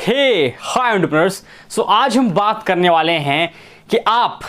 हाय entrepreneurs. सो आज हम बात करने वाले हैं कि आप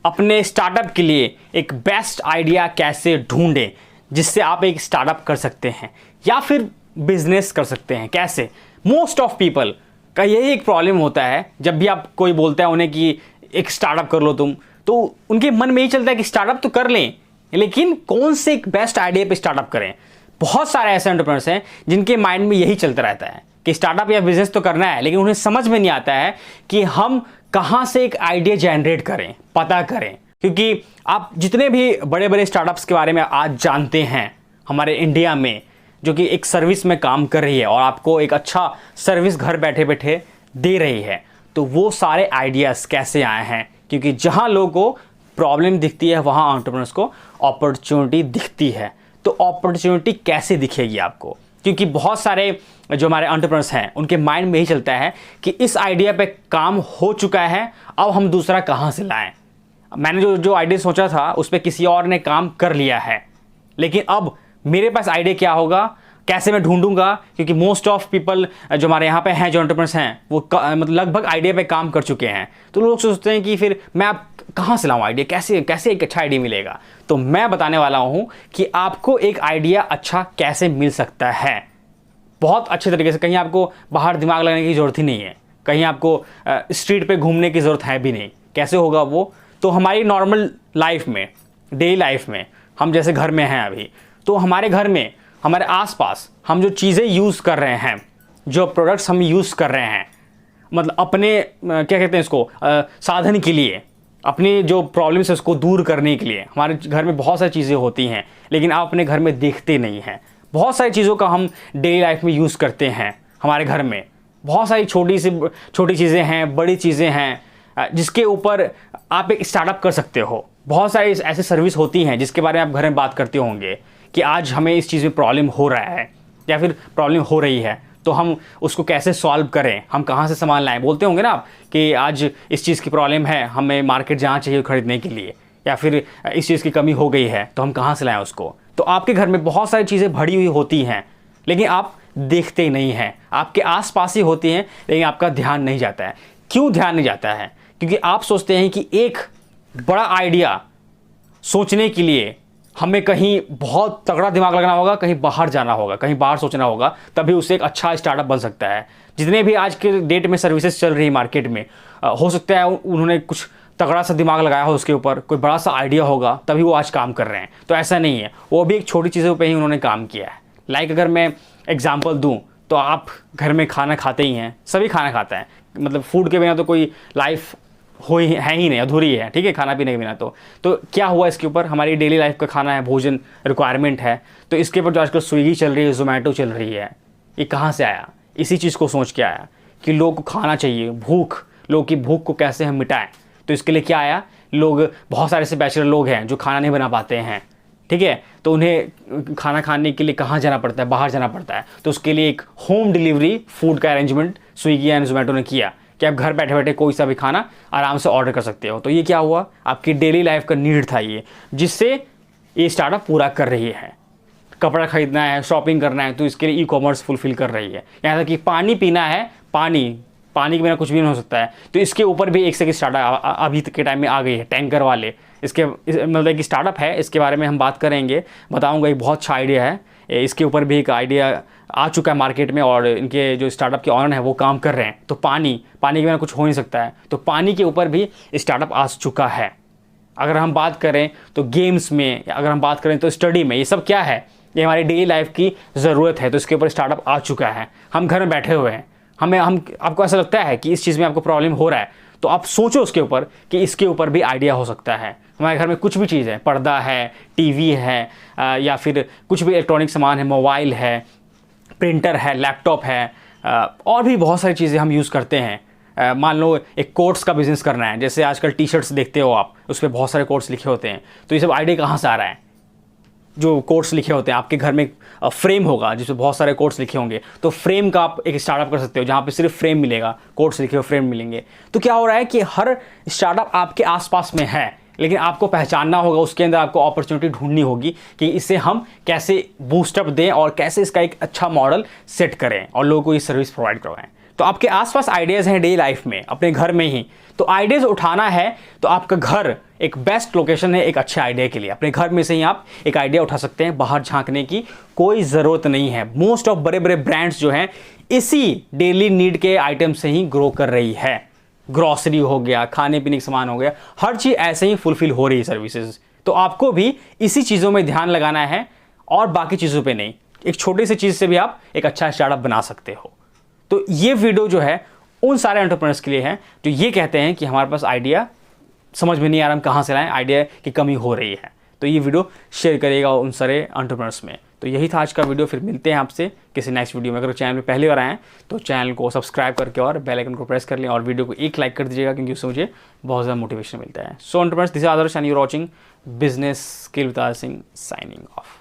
अपने स्टार्टअप के लिए एक बेस्ट आइडिया कैसे ढूंढें जिससे आप एक स्टार्टअप कर सकते हैं या फिर बिजनेस कर सकते हैं। कैसे मोस्ट ऑफ पीपल का यही एक प्रॉब्लम होता है। जब भी आप कोई बोलता है उन्हें कि एक स्टार्टअप कर लो तुम, तो उनके मन में यही चलता है कि स्टार्टअप तो कर लें, लेकिन कौन से एक बेस्ट आइडिया पे स्टार्टअप करें। बहुत सारे ऐसे एंटरप्रेन्योर्स हैं जिनके माइंड में यही चलता रहता है कि स्टार्टअप या बिजनेस तो करना है, लेकिन उन्हें समझ में नहीं आता है कि हम कहां से एक आइडिया जनरेट करें, पता करें। क्योंकि आप जितने भी बड़े बड़े स्टार्टअप्स के बारे में आज जानते हैं हमारे इंडिया में, जो कि एक सर्विस में काम कर रही है और आपको एक अच्छा सर्विस घर बैठे बैठे दे रही है, तो वो सारे आइडियाज़ कैसे आए हैं? क्योंकि जहां लोगों को प्रॉब्लम दिखती है वहां एंटरप्रेन्योर्स को अपॉर्चुनिटी दिखती है। तो अपॉर्चुनिटी कैसे दिखेगी आपको? क्योंकि बहुत सारे जो हमारे एंटरप्रेन्योर्स हैं उनके माइंड में ही चलता है कि इस आइडिया पे काम हो चुका है, अब हम दूसरा कहां से लाएं। मैंने जो आइडिया सोचा था उस पर किसी और ने काम कर लिया है, लेकिन अब मेरे पास आइडिया क्या होगा, कैसे मैं ढूंढूंगा? क्योंकि मोस्ट ऑफ पीपल जो हमारे यहाँ पे हैं, जो एंटरप्रेन्योर्स हैं, वो मतलब लगभग आइडिया पे काम कर चुके हैं। तो लोग सोचते हैं कि फिर मैं आप कहाँ से लाऊं आइडिया, कैसे एक अच्छा आइडिया मिलेगा। तो मैं बताने वाला हूँ कि आपको एक आइडिया अच्छा कैसे मिल सकता है, बहुत अच्छे तरीके से। कहीं आपको बाहर दिमाग लगाने की ज़रूरत ही नहीं है, कहीं आपको स्ट्रीट पे घूमने की ज़रूरत है भी नहीं। कैसे होगा वो? तो हमारी नॉर्मल लाइफ में, डेली लाइफ में, हम जैसे घर में हैं अभी, तो हमारे घर में, हमारे आसपास हम जो चीज़ें यूज़ कर रहे हैं, जो प्रोडक्ट्स हम यूज़ कर रहे हैं, मतलब अपने क्या कहते हैं इसको, साधन के लिए, अपनी जो प्रॉब्लम्स है उसको दूर करने के लिए हमारे घर में बहुत सारी चीज़ें होती हैं, लेकिन आप अपने घर में देखते नहीं हैं। बहुत सारी चीज़ों का हम डेली लाइफ में यूज़ करते हैं। हमारे घर में बहुत सारी छोटी चीज़ें हैं, बड़ी चीज़ें हैं, जिसके ऊपर आप एक स्टार्टअप कर सकते हो। बहुत सारी ऐसी सर्विस होती हैं जिसके बारे में आप घर में बात करते होंगे कि आज हमें इस चीज़ में प्रॉब्लम हो रहा है या फिर प्रॉब्लम हो रही है, तो हम उसको कैसे सॉल्व करें, हम कहाँ से सामान लाएं। बोलते होंगे ना आप कि आज इस चीज़ की प्रॉब्लम है, हमें मार्केट जाना चाहिए खरीदने के लिए, या फिर इस चीज़ की कमी हो गई है तो हम कहाँ से लाएं उसको। तो आपके घर में बहुत सारी चीज़ें भरी हुई होती हैं, लेकिन आप देखते ही नहीं हैं। आपके आसपास ही होती हैं, लेकिन आपका ध्यान नहीं जाता है। क्यों ध्यान नहीं जाता है? क्योंकि आप सोचते हैं कि एक बड़ा आइडिया सोचने के लिए हमें कहीं बहुत तगड़ा दिमाग लगाना होगा, कहीं बाहर जाना होगा, कहीं बाहर सोचना होगा, तभी उससे एक अच्छा स्टार्टअप बन सकता है। जितने भी आज के डेट में सर्विसेज चल रही है मार्केट में, हो सकता है उन्होंने कुछ तगड़ा सा दिमाग लगाया हो, उसके ऊपर कोई बड़ा सा आइडिया होगा, तभी वो आज काम कर रहे हैं। तो ऐसा नहीं है, वो भी एक छोटी चीज़ों पे ही उन्होंने काम किया है। लाइक अगर मैं एग्जांपल दूं, तो आप घर में खाना खाते ही हैं, सभी खाना खाता है, मतलब फूड के बिना तो कोई लाइफ है ही नहीं, अधूरी है, ठीक है, खाना पीने के बिना। तो क्या हुआ इसके ऊपर? हमारी डेली लाइफ का खाना है, भोजन रिक्वायरमेंट है, तो इसके ऊपर जो आजकल स्विगी चल रही है, जोमेटो चल रही है, ये कहाँ से आया? इसी चीज़ को सोच के आया कि लोगों को खाना चाहिए, लोगों की भूख को कैसे हम मिटाएं। तो इसके लिए क्या आया? लोग, बहुत सारे ऐसे बैचलर लोग हैं जो खाना नहीं बना पाते हैं, ठीक है, तो उन्हें खाना खाने के लिए कहाँ जाना पड़ता है? बाहर जाना पड़ता है। तो उसके लिए एक होम डिलीवरी फूड का अरेंजमेंट स्विगी एंड जोमेटो ने किया कि आप घर बैठे बैठे कोई सा भी खाना आराम से ऑर्डर कर सकते हो। तो ये क्या हुआ? आपकी डेली लाइफ का नीड था ये, जिससे ये स्टार्टअप पूरा कर रही है। कपड़ा खरीदना है, शॉपिंग करना है, तो इसके लिए ई कॉमर्स फुलफिल कर रही है। यहाँ तक कि पानी पीना है, पानी के बिना कुछ भी नहीं हो सकता है, तो इसके ऊपर भी एक से स्टार्टअप अभी के टाइम में आ गई है, टैंकर वाले। मतलब एक स्टार्टअप है, इसके बारे में हम बात करेंगे, बताऊंगा। एक बहुत अच्छा आइडिया है, इसके ऊपर भी एक आइडिया आ चुका है मार्केट में और इनके जो स्टार्टअप के ऑनर हैं वो काम कर रहे हैं। तो पानी के बिना कुछ हो नहीं सकता है, तो पानी के ऊपर भी स्टार्टअप आ चुका है। अगर हम बात करें तो गेम्स में, अगर हम बात करें तो स्टडी में, ये सब क्या है? ये हमारी डेली लाइफ की ज़रूरत है, तो इसके ऊपर स्टार्टअप आ चुका है। हम घर में बैठे हुए हैं, आपको ऐसा लगता है कि इस चीज़ में आपको प्रॉब्लम हो रहा है, तो आप सोचो उसके ऊपर कि इसके ऊपर भी आइडिया हो सकता है। हमारे घर में कुछ भी चीज़ है, पर्दा है, टीवी है, या फिर कुछ भी इलेक्ट्रॉनिक सामान है, मोबाइल है, प्रिंटर है, लैपटॉप है, और भी बहुत सारी चीज़ें हम यूज़ करते हैं। मान लो एक कोट्स का बिज़नेस करना है, जैसे आजकल टी शर्ट्स देखते हो आप, उस पर बहुत सारे कोट्स लिखे होते हैं। तो ये सब आइडिया कहाँ से आ रहा है? जो कोट्स लिखे होते हैं, आपके घर में फ्रेम होगा जिसमें बहुत सारे कोट्स लिखे होंगे, तो फ्रेम का आप एक स्टार्टअप कर सकते हो जहाँ पे सिर्फ फ्रेम मिलेगा, कोट्स लिखे हुए फ्रेम मिलेंगे। तो क्या हो रहा है कि हर स्टार्टअप आपके आसपास में है, लेकिन आपको पहचानना होगा, उसके अंदर आपको अपॉर्चुनिटी ढूंढनी होगी कि इसे हम कैसे बूस्टअप दें और कैसे इसका एक अच्छा मॉडल सेट करें और लोगों को ये सर्विस प्रोवाइड करवाएं। तो आपके आसपास आइडियाज़ हैं डेली लाइफ में, अपने घर में ही, तो आइडियाज़ उठाना है तो आपका घर एक बेस्ट लोकेशन है एक अच्छे आइडिया के लिए। अपने घर में से ही आप एक आइडिया उठा सकते हैं, बाहर झांकने की कोई ज़रूरत नहीं है। मोस्ट ऑफ बड़े बड़े ब्रांड्स जो हैं इसी डेली नीड के आइटम से ही ग्रो कर रही है। ग्रॉसरी हो गया, खाने पीने का सामान हो गया, हर चीज़ ऐसे ही फुलफिल हो रही है सर्विसेज। तो आपको भी इसी चीज़ों में ध्यान लगाना है और बाकी चीज़ों पे नहीं। एक छोटी सी चीज़ से भी आप एक अच्छा स्टार्टअप बना सकते हो। तो ये वीडियो जो है उन सारे एंटरप्रेन्योर्स के लिए है जो ये कहते हैं कि हमारे पास आइडिया समझ में नहीं आ रहा, हम कहाँ से लाएं, आइडिया की कमी हो रही है। तो ये वीडियो शेयर करिएगा उन सारे एंटरप्रेन्योर्स में। तो यही था आज का वीडियो, फिर मिलते हैं आपसे किसी नेक्स्ट वीडियो में। अगर चैनल में पहली बार आए हैं तो चैनल को सब्सक्राइब करके और बेल आइकन को प्रेस कर लें और वीडियो को एक लाइक कर दीजिएगा, क्योंकि उससे मुझे बहुत ज़्यादा मोटिवेशन मिलता है। So entrepreneurs, this is Adarsh and you are watching business skill with Adarsh Singh, signing of.